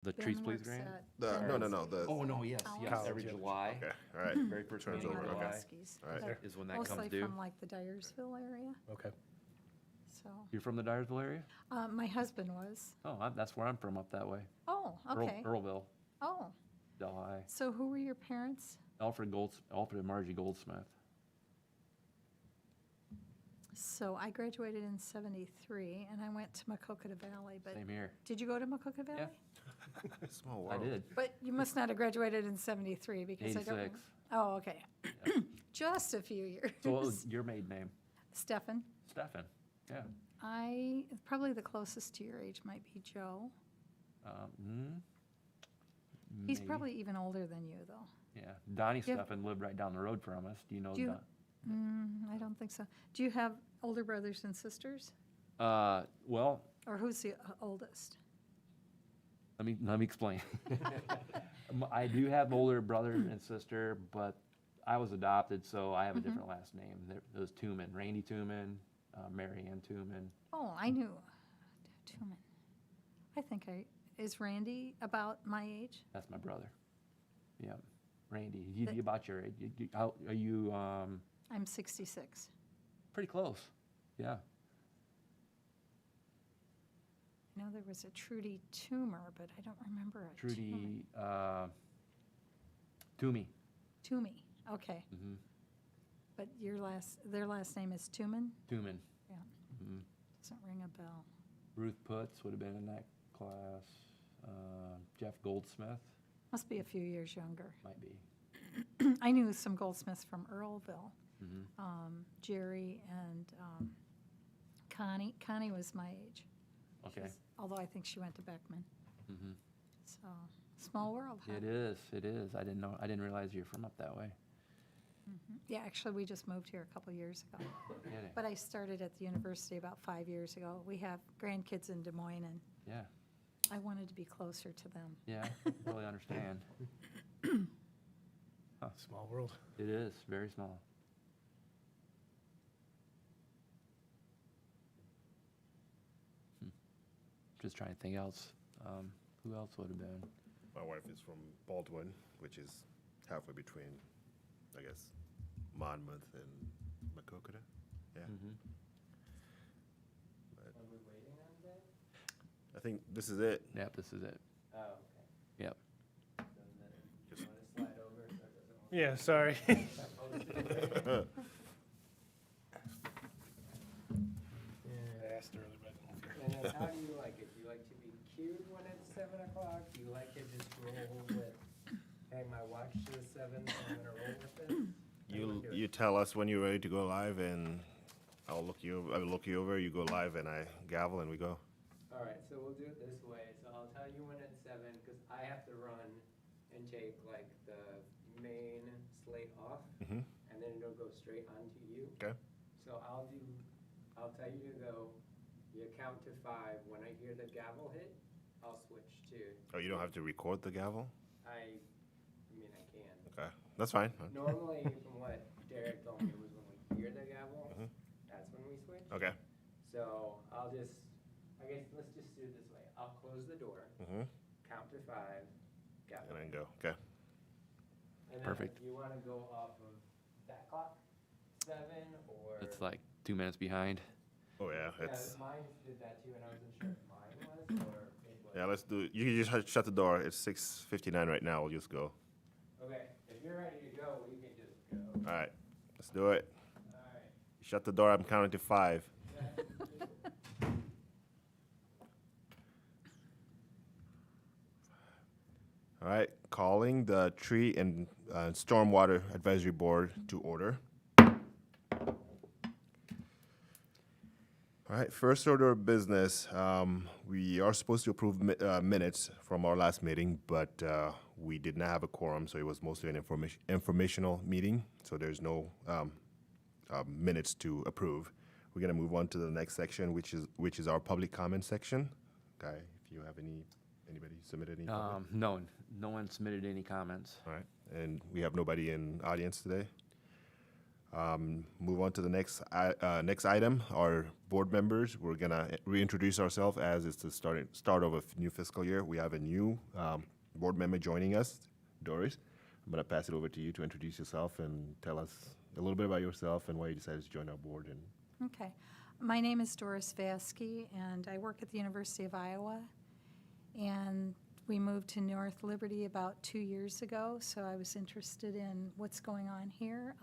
The Ben Trees Please works grant? at No, Penn the, Oh, no, yes, yes, College. every July. okay, all right. Very first Turns meeting in over, okay. July Huskies. All right. but is when that comes Mostly due. from like the Dyersville area, Okay. so. You're from the Dyersville area? My husband was. Oh, that's where I'm from, up that way. Oh, okay. Earlville, Oh, Delhi. so who were your parents? Alfred and Margie Goldsmith. So I graduated in '73, and I went to Macocata Valley, but Same here. did you go to Macocata Valley? Small I world. did. But you must not have graduated in '73 because I don't. 86. Oh, okay. Yeah. Just a few years. So what was your maiden name? Stefan. Stefan. Yeah. Probably the closest to your age might be Joe. He's Maybe. probably even older than you, though. Yeah. Donnie Yeah. Stefan lived right down the road from us. Do you know Do you- Don? I don't think so. Do you have older brothers and sisters? Well, Or who's the oldest? let me explain. I do have older brother and sister, but I was adopted, so I have a different last name. It was Tooman, Randy Tooman, Mary Ann Tooman. Oh, I knew. Tuman. Is Randy about my age? That's my brother. Yeah, Randy. He about your age. How are you? I'm 66. Pretty close. Yeah. I know there was a Trudy Toomer, but I don't remember a Trudy Toomey. Toomey. Okay. Mm-hmm. But their last name is Tooman? Tooman. Yeah. Mm-hmm. Doesn't ring a bell. Ruth Putz would have been in that class. Jeff Goldsmith Must be a few years younger. might be. I knew some Goldsmiths from Earlville. Mm-hmm. Jerry and Connie. Connie was my age. Okay. Although I think she went to Beckman. Mm-hmm. So, small world, huh? It is. It is. I didn't know. I didn't realize you're from up that way. Yeah, actually, we just moved here a couple years ago. Yeah. But I started at the university about 5 years ago. We have grandkids in Des Moines, and Yeah. I wanted to be closer to them. Yeah. Really understand. Small world. It is very small. Just trying to think else. Who else would have been? My wife is from Baldwin, which is halfway between, I guess, Monmouth and Macocata. Yeah. Mm-hmm. But Are we waiting on that? I think this is it. Yep. This is it. Oh, okay. Yep. So then, you want to slide over so it doesn't look Yeah, sorry. posted? I asked earlier, but I don't care. And then how do you like it? Do you like to be cued when it's 7 o'clock? Do you like to just roll with, hang my watch to the 7, so I'm gonna roll with it? You tell us when you're ready to go live, and I'll look you over. You go live, and I gavel, and we go. All right, so we'll do it this way. So I'll tell you when it's 7, because I have to run and take like the main slate off, Mhm. and then it'll go straight onto you. Okay. So I'll tell you to go, you count to 5. When I hear the gavel hit, I'll switch to, Oh, you don't have to record the gavel. I mean, I can. Okay, that's fine. Normally, from what Derek told me, was when we hear the gavel, Mhm. that's when we switch. Okay. So I guess let's just do it this way. I'll close the door, Mhm. count to 5, gavel. And then go. Okay. And then Perfect. if you want to go off of that clock, 7 or. It's like 2 minutes behind. Oh yeah, Yeah, it's mine did that too, and I wasn't sure if mine was or it was. yeah. Let's do. You can just shut the door. It's 6:59 right now. We'll just go. Okay, if you're ready to go, we can just go. All right, let's do it. All right. Shut the door. I'm counting to 5. All right, calling the Tree and Stormwater Advisory Board to order. All right, first order of business. We are supposed to approve minutes from our last meeting, but we did not have a quorum, so it was mostly an informational meeting, so there's no minutes to approve. We're gonna move on to the next section, which is our public comment section. Guy, if you have anybody submitted any public? No one submitted any comments. All right, and we have nobody in audience today. Move on to the next item. Our board members. We're gonna reintroduce ourselves as it's the start of a new fiscal year. We have a new board member joining us, Doris. I'm gonna pass it over to you to introduce yourself and tell us a little bit about yourself and why you decided to join our board. And Okay. My name is Doris Vasky, and I work at the University of Iowa. And we moved to North Liberty about 2 years ago, so I was interested in what's going on here.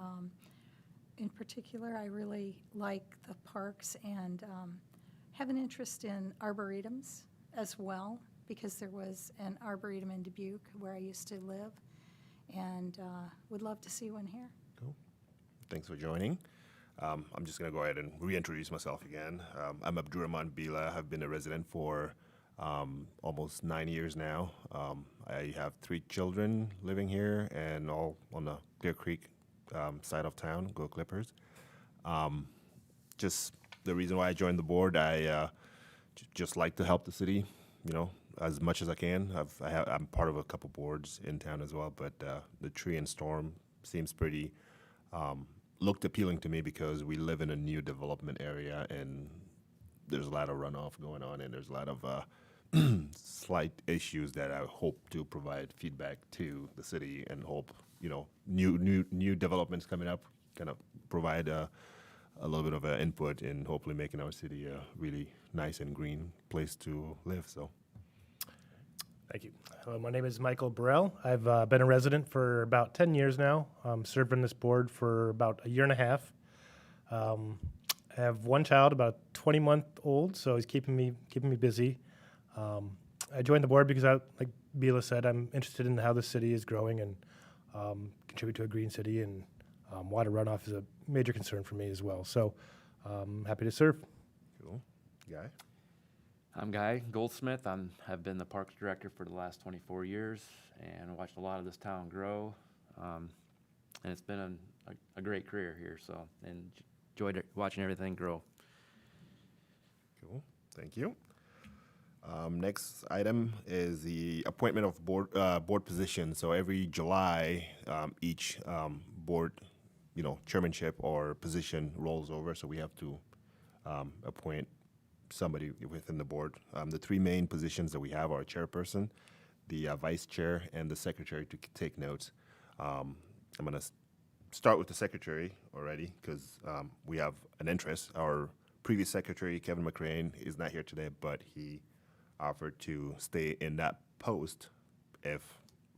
In particular, I really like the parks and have an interest in arboretums as well, because there was an arboretum in Dubuque where I used to live, and would love to see one here. cool. Thanks for joining. I'm just gonna go ahead and reintroduce myself again. I'm Abdurrahman Bila. I've been a resident for almost 9 years now. I have 3 children living here, and all on the Clear Creek side of town. Go Clippers! Just the reason why I joined the board, I just like to help the city, as much as I can. I'm part of a couple boards in town as well, but the tree and storm seems pretty looked appealing to me because we live in a new development area and there's a lot of runoff going on, and there's a lot of slight issues that I hope to provide feedback to the city, and hope new developments coming up kind of provide a little bit of input in hopefully making our city a really nice and green place to live. So Thank you. Hello, my name is Michael Burrell. I've been a resident for about 10 years now. Served on this board for about a year and a half. I have one child, about 20-month-old, so he's keeping me busy. I joined the board because, like Bila said, I'm interested in how the city is growing and contribute to a green city, and water runoff is a major concern for me as well. So happy to serve. cool, Guy. I'm Guy Goldsmith. Have been the Parks Director for the last 24 years and watched a lot of this town grow. And it's been a great career here, and enjoyed watching everything grow. Cool, thank you. Next item is the appointment of board positions. So every July, each board, chairmanship or position rolls over. So we have to appoint somebody within the board. The 3 main positions that we have are chairperson, the vice chair, and the secretary to take notes. I'm going to start with the secretary already because we have an interest. Our previous secretary, Kevin McCrane, is not here today, but he offered to stay in that post if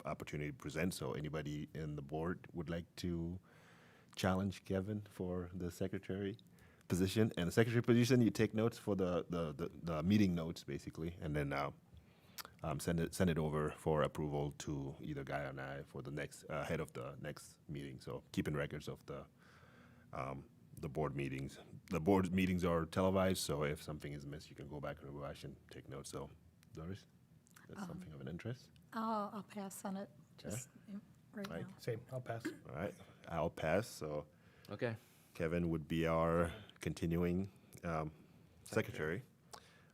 opportunity presents. So anybody in the board would like to challenge Kevin for the secretary position? And the secretary position, you take notes for the meeting notes basically, and then send it over for approval to either Guy or I for the next head of the next meeting. So keeping records of the board meetings. The board meetings are televised, so if something is missed, you can go back and watch and take notes. So, Doris, that's something of an interest. I'll pass on it just right Right. now. Same, I'll pass. All right, I'll pass. So Okay. Kevin would be our continuing secretary.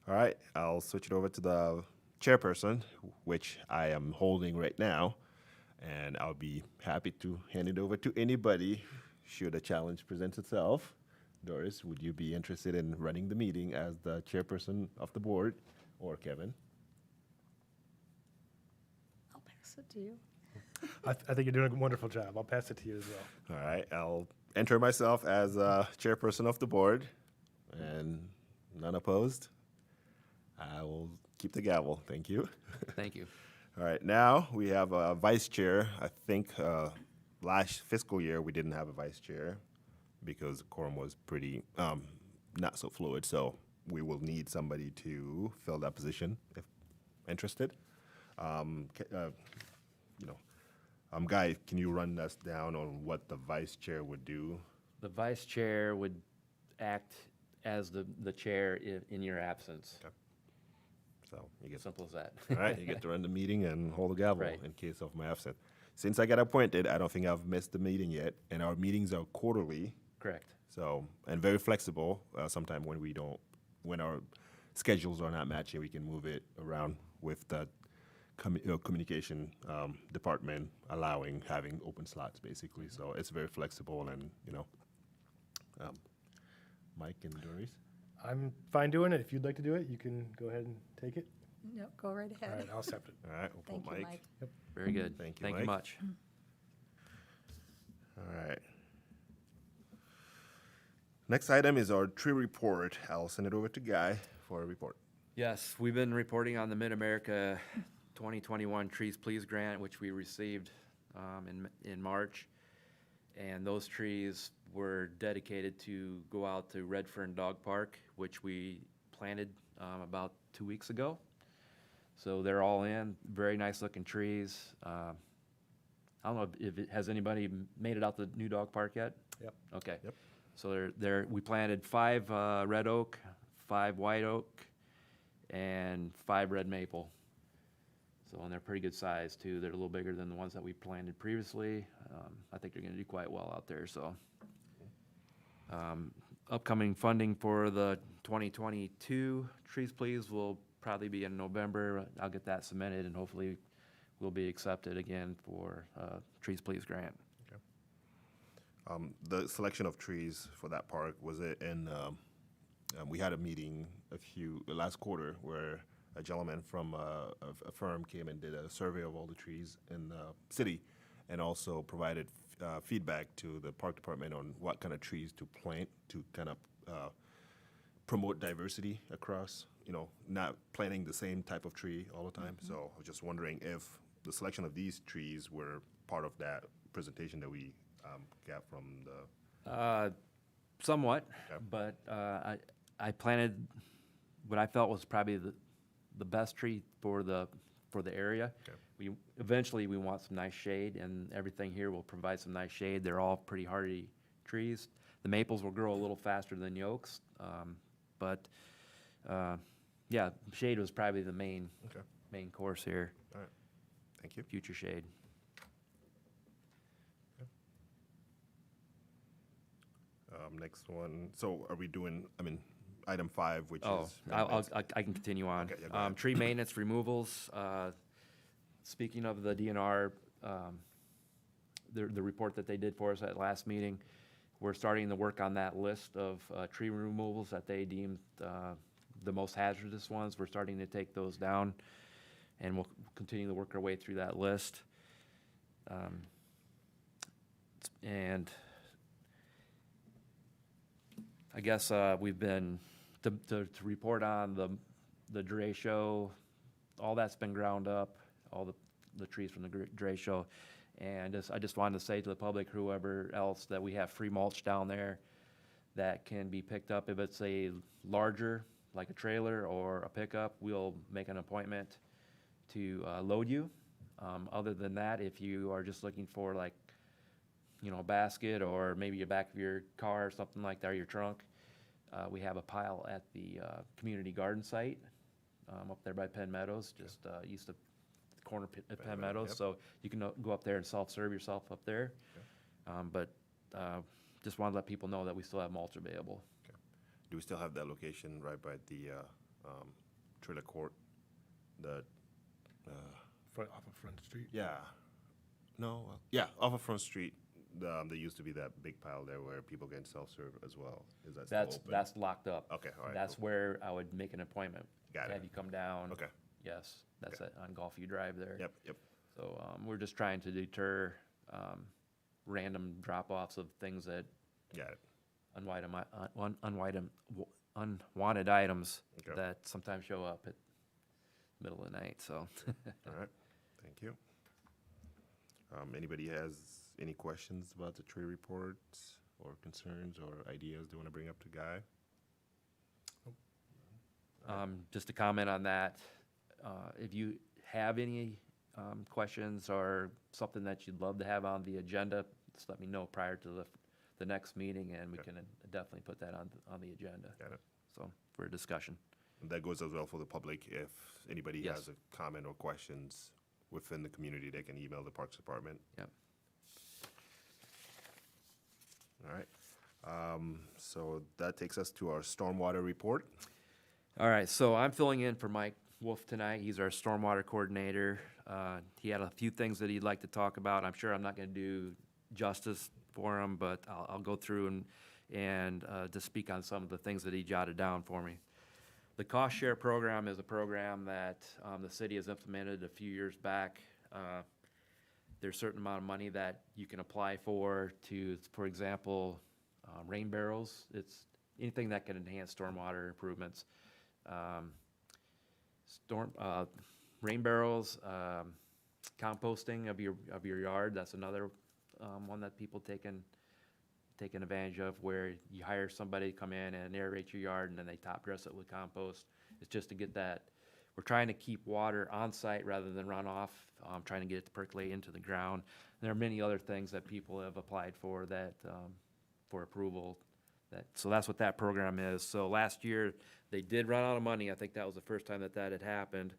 All right, I'll switch it over to the chairperson, which I am holding right now, and I'll be happy to hand it over to anybody should a challenge present itself. Doris, would you be interested in running the meeting as the chairperson of the board, or Kevin? I'll pass it to you. I think you're doing a wonderful job. I'll pass it to you as well. All right, I'll enter myself as chairperson of the board, and none opposed. I will keep the gavel. Thank you. Thank you. All right, now we have a vice chair. I think last fiscal year we didn't have a vice chair because the quorum was pretty not so fluid. So we will need somebody to fill that position if interested. Guy, can you run us down on what the vice chair would do? The vice chair would act as the chair in your absence. Okay. So you get Simple as that. all right. You get to run the meeting and hold the gavel Right. in case of my absence. Since I got appointed, I don't think I've missed the meeting yet, and our meetings are quarterly. Correct. So, and very flexible. Sometime when our schedules are not matching, we can move it around with the communication department having open slots basically. So it's very flexible, and Mike and Doris? I'm fine doing it. If you'd like to do it, you can go ahead and take it. No, go right All ahead. right, I'll accept it. All right, we'll Thank put you, Mike. Mike. Very good. Thank you, Thank you Mike. much. All right. Next item is our tree report. I'll send it over to Guy for a report. Yes, we've been reporting on the Mid-America 2021 Trees Please grant, which we received in March. And those trees were dedicated to go out to Red Fern Dog Park, which we planted about 2 weeks ago. So they're all in, very nice looking trees. I don't know if has anybody made it out to the new dog park yet? Yep. Okay. Yep. So we planted 5 red oak, 5 white oak, and 5 red maple. So, and they're pretty good size too. They're a little bigger than the ones that we planted previously. I think they're gonna do quite well out there, so. Upcoming funding for the 2022 Trees Please will probably be in November. I'll get that submitted and hopefully we'll be accepted again for Trees Please grant. The selection of trees for that park, was it in, we had a meeting last quarter where a gentleman from a firm came and did a survey of all the trees in the city and also provided feedback to the park department on what kind of trees to plant to kind of promote diversity across, not planting the same type of tree all the time. So I was just wondering if the selection of these trees were part of that presentation that we got from the. Somewhat, Okay. but I planted what I felt was probably the best tree for the area. Okay. Eventually we want some nice shade, and everything here will provide some nice shade. They're all pretty hardy trees. The maples will grow a little faster than the oaks, but yeah, shade was probably the main course here. All right. Thank you. Future shade. Next one. So are we doing, item 5, which Oh, is. I can continue on. Okay, yeah, go ahead. Tree maintenance removals, speaking of the DNR, the report that they did for us at last meeting, we're starting to work on that list of tree removals that they deemed the most hazardous ones. We're starting to take those down, and we'll continue to work our way through that list. And I guess we've been, to report on the Dre Show, all that's been ground up, all the trees from the Dre Show. And I just wanted to say to the public, whoever else, that we have free mulch down there that can be picked up. If it's a larger, like a trailer or a pickup, we'll make an appointment to load you. Other than that, if you are just looking for a basket or maybe the back of your car or something like that, or your trunk, we have a pile at the community garden site up there by Penn Meadows, just east of the corner of Penn Meadows. Yep. So you can go up there and self-serve yourself up there. But just want to let people know that we still have mulch available. Do we still have that location right by the trailer court? Off of Front Street. Yeah. No. Yeah, off of Front Street. There used to be that big pile there where people can self-serve as well. Is that still open? That's locked up. Okay, all right, That's cool. where I would make an appointment. Got it. Have you come down. Okay. Yes, that's Okay. on Golfview Drive there. Yep. So we're just trying to deter random drop-offs of things that Got it. unwanted items Okay. that sometimes show up at middle of the night, so. All right. Thank you. Anybody has any questions about the tree reports or concerns or ideas they want to bring up to Guy? Just to comment on that, if you have any questions or something that you'd love to have on the agenda, just let me know prior to the next meeting, and we Okay. can definitely put that on the agenda. Got it. So, for a discussion. And that goes as well for the public. If anybody Yes. has a comment or questions within the community, they can email the Parks Department. Yep. All right. So that takes us to our stormwater report. All right, so I'm filling in for Mike Wolf tonight. He's our stormwater coordinator. He had a few things that he'd like to talk about. I'm sure I'm not going to do justice for him, but I'll go through and and to speak on some of the things that he jotted down for me. The cost share program is a program that the city has implemented a few years back. There's a certain amount of money that you can apply for example, rain barrels. It's anything that can enhance stormwater improvements. Rain barrels, composting of your yard. That's another one that people taking advantage of, where you hire somebody to come in and aerate your yard, and then they top dress it with compost. It's just to get that. We're trying to keep water on site rather than run off. Trying to get it to percolate into the ground. There are many other things that people have applied for that for approval. So that's what that program is. So last year they did run out of money. I think that was the first time that had happened.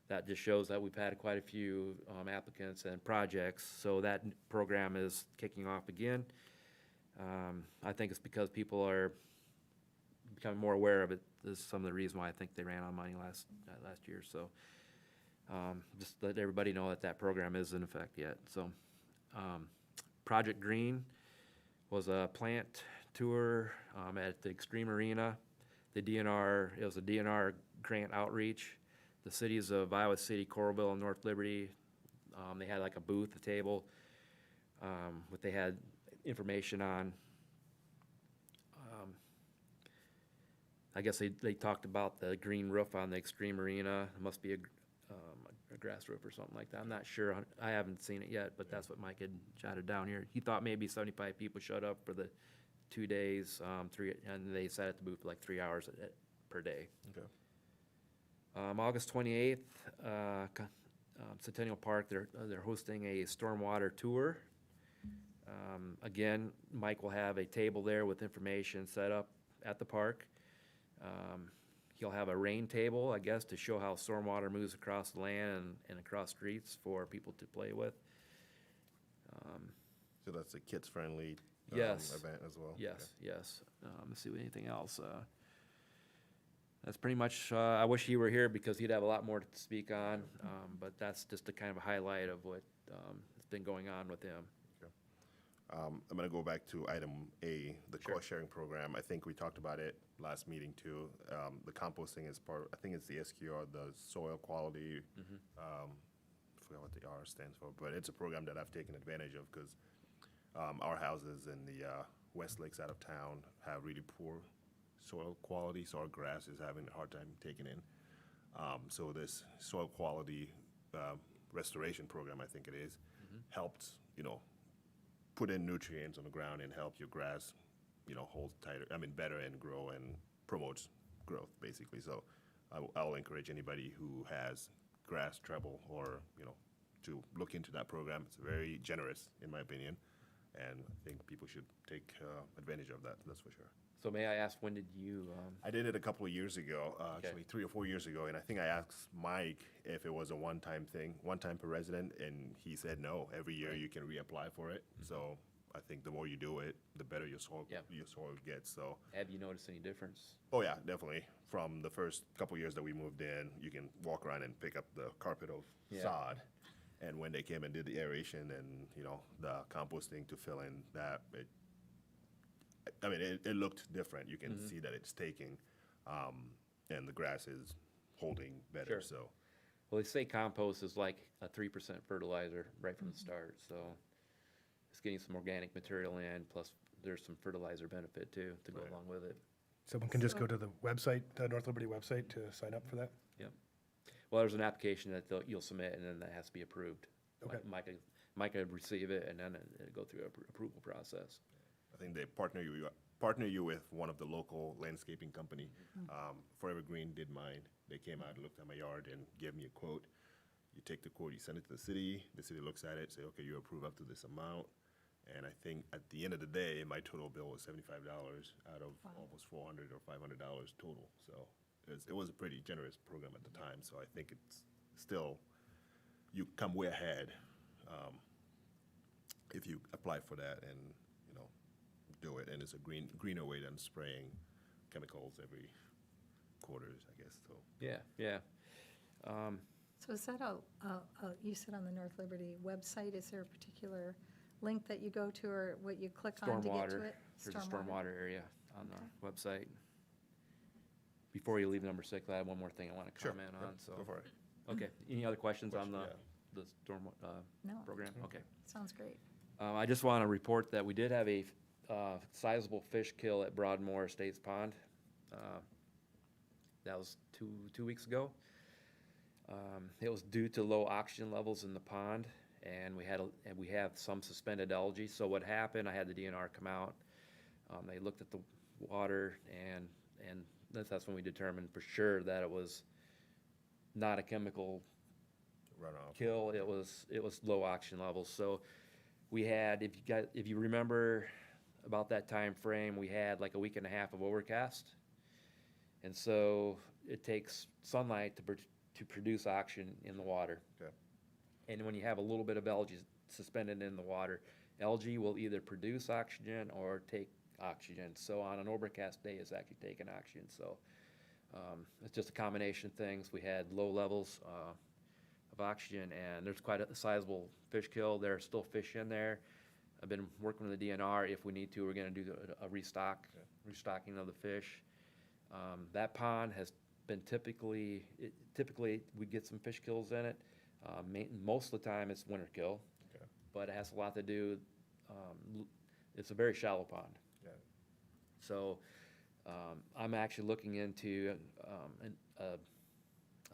That just shows that we've had quite a few applicants and projects. So that program is kicking off again. I think it's because people are becoming more aware of it. This is some of the reason why I think they ran out of money last year. So just let everybody know that program is in effect yet. So Project Green was a plant tour at the Extreme Arena. It was a DNR grant outreach. The cities of Iowa City, Coralville, and North Liberty, they had like a booth, a table, what they had information on. I guess they talked about the green roof on the Extreme Arena. It must be a grass roof or something like that. I'm not sure. I haven't seen it yet, but that's what Mike had jotted down here. He thought maybe 75 people showed up for the 2 days, and they sat at the booth for like 3 hours per day. Okay. August 28th, Centennial Park, they're hosting a stormwater tour. Again, Mike will have a table there with information set up at the park. He'll have a rain table, I guess, to show how stormwater moves across the land and across streets for people to play with. So that's a kids-friendly Yes. event as well? Yes, yes. Let's see, anything else? That's pretty much, I wish he were here because he'd have a lot more to speak on, but that's just a kind of a highlight of what has been going on with him. I'm going to go back to item A, the Sure. cost-sharing program. I think we talked about it last meeting too. The composting is part, I think it's the SQR, the soil quality. I forgot what the R stands for, but it's a program that I've taken advantage of because our houses in the Westlake side of town have really poor soil quality, so our grass is having a hard time taking in. So this soil quality restoration program, I think it is, helped, put in nutrients on the ground and help your grass, hold tighter, better and grow and promotes growth, basically. So I'll encourage anybody who has grass trouble or, to look into that program. It's very generous, in my opinion, and I think people should take advantage of that, that's for sure. So may I ask, when did you, I did it a couple of years ago, Okay. actually 3 or 4 years ago, and I think I asked Mike if it was a one-time thing, one time per resident, and he said no. Every year you can reapply for it. So I think the more you do it, the better your soil Yeah. gets. So have you noticed any difference? oh yeah, definitely. From the first couple years that we moved in, you can walk around and pick up the carpet of Yeah. sod. And when they came and did the aeration and the composting to fill in that, it looked different. You can see that it's taking, and the grass is holding better. Sure. So Well, they say compost is like a 3% fertilizer right from the start, so it's getting some organic material in, plus there's some fertilizer benefit too, to go Right. along with it. Someone can just go to the website, the North Liberty website, to sign up for that? Well, there's an application that you'll submit, and then that has to be approved. Okay. Mike would receive it, and then it'll go through an approval process. I think they partner you with one of the local landscaping company. Forever Green did mine. They came out, looked at my yard, and gave me a quote. You take the quote, you send it to the city looks at it, say, okay, you approve up to this amount. And I think at the end of the day, my total bill was $75 out of almost $400 or $500 total. So it was a pretty generous program at the time. So I think it's still, you come way ahead if you apply for that and do it. And it's a greener way than spraying chemicals every quarters, I guess. So Yeah. So is that you said on the North Liberty website, is there a particular link that you go to or what you click on to get to Stormwater, it? there's a stormwater area on the website. Before you leave number 6, I have one more thing I want to Sure, comment yeah, on, so. go for it. Okay, any other questions on Question, the storm, No. program? Okay. Sounds great. I just want to report that we did have a sizable fish kill at Broadmoor Estates Pond. That was two weeks ago. It was due to low oxygen levels in the pond, and we have some suspended algae. So what happened, I had the DNR come out. They looked at the water, and that's when we determined for sure that it was not a chemical Runoff. kill. It was low oxygen levels. So we had, if you remember about that time frame, we had like a week and a half of overcast, and so it takes sunlight to produce oxygen in the water. Okay. And when you have a little bit of algae suspended in the water, algae will either produce oxygen or take oxygen. So on an overcast day, it's actually taking oxygen. So it's just a combination of things. We had low levels of oxygen, and there's quite a sizable fish kill. There are still fish in there. I've been working with the DNR. If we need to, we're going to do a restocking of the fish. That pond has been typically we get some fish kills in it. Most of the time it's winter kill, Okay. but it has a lot to do. It's a very shallow pond. Yeah. So I'm actually looking into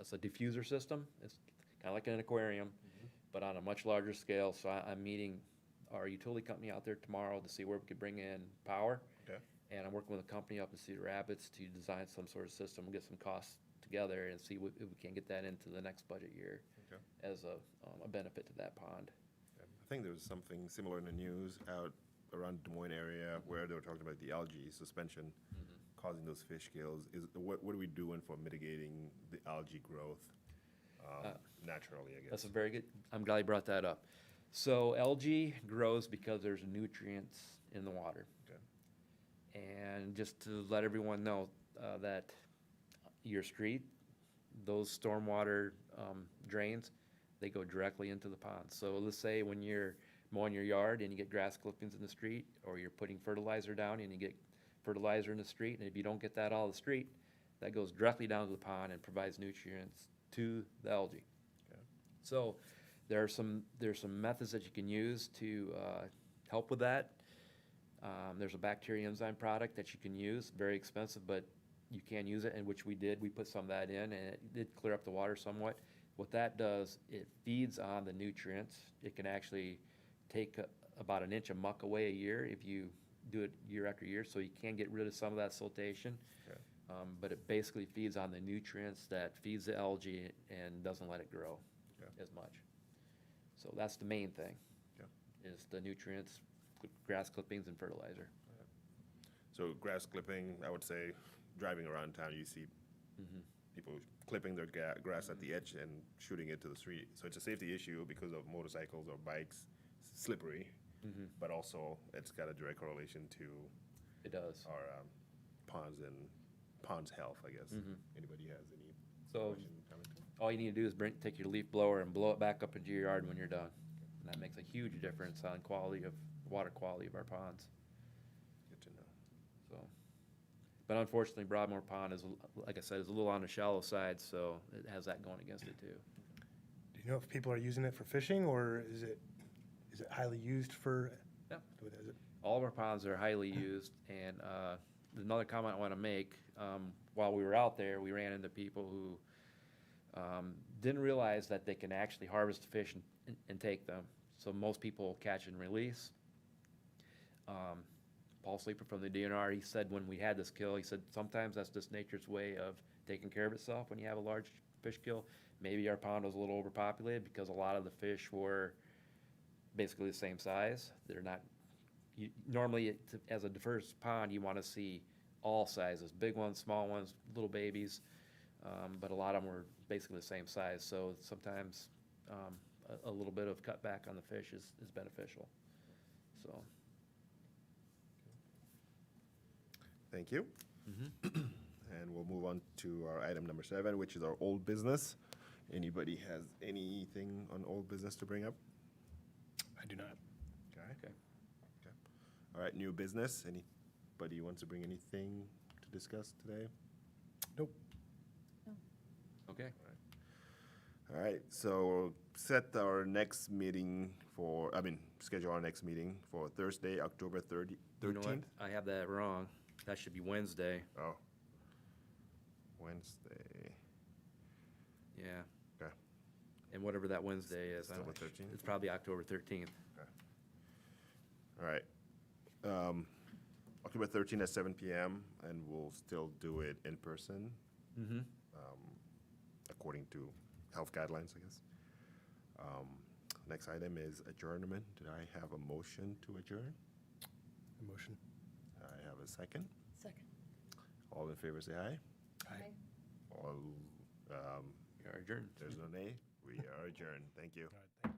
it's a diffuser system. It's kind of like an aquarium, but on a much larger scale. So I'm meeting our utility company out there tomorrow to see where we could bring in power. Okay. And I'm working with a company up in Cedar Rapids to design some sort of system. We'll get some costs together and see if we can get that into the next budget year Okay. as a benefit to that pond. I think there was something similar in the news out around Des Moines area where they were talking about the algae suspension causing those fish kills. What are we doing for mitigating the algae growth naturally, I guess? That's a very good, I'm glad you brought that up. So algae grows because there's nutrients in the water. Okay. And just to let everyone know that your street, those stormwater drains, they go directly into the pond. So let's say when you're mowing your yard and you get grass clippings in the street, or you're putting fertilizer down and you get fertilizer in the street, and if you don't get that out of the street, that goes directly down to the pond and provides nutrients to the algae. Okay. So there's some methods that you can use to help with that. There's a bacteria enzyme product that you can use, very expensive, but you can use it, and which we did. We put some of that in, and it did clear up the water somewhat. What that does, it feeds on the nutrients. It can actually take about an inch of muck away a year if you do it year after year, so you can get rid of some of that siltation. Okay. But it basically feeds on the nutrients that feeds the algae and doesn't let it grow Okay. as much. So that's the main thing, Yeah. is the nutrients, grass clippings, and fertilizer. So grass clipping, I would say, driving around town, you see people clipping their grass at the edge and shooting it to the street. So it's a safety issue because of motorcycles or bikes, slippery, but also it's got a direct correlation to It does. our ponds and ponds health, I guess. Anybody has any So question, comment? all you need to do is take your leaf blower and blow it back up into your yard when you're done. And that makes a huge difference on water quality of our ponds. Good to know. So, but unfortunately, Broadmoor Pond is, like I said, is a little on the shallow side, so it has that going against it too. Do you know if people are using it for fishing, or is it highly used for? Yeah. What is it? All of our ponds are highly used, and another comment I want to make, while we were out there, we ran into people who didn't realize that they can actually harvest the fish and take them. So most people catch and release. Paul Sleeper from the DNR, he said when we had this kill, he said sometimes that's just nature's way of taking care of itself when you have a large fish kill. Maybe our pond was a little overpopulated because a lot of the fish were basically the same size. They're not, normally as a diverse pond, you want to see all sizes, big ones, small ones, little babies, but a lot of them were basically the same size. So sometimes a little bit of cutback on the fish is beneficial. So. Thank you. And we'll move on to our item number 7, which is our old business. Anybody has anything on old business to bring up? I do not. Okay. right. Okay. Okay. All right, new business. Anybody wants to bring anything to discuss today? Nope. Okay. All right, so set our next meeting schedule our next meeting for Thursday, October 13th. You know what? I have that wrong. That should be Wednesday. Oh, Wednesday. Yeah. Okay. And whatever that Wednesday is. I Still don't- the 13th? It's probably October 13th. All right. October 13th at 7 p.m., and we'll still do it in person Mm-hmm. according to health guidelines, I guess. Next item is adjournment. Did I have a motion to adjourn? Motion. I have a second. Second. All in favor, say aye. Aye. All, We are adjourned. there's no nay. We are adjourned. Thank you. All right, thank you.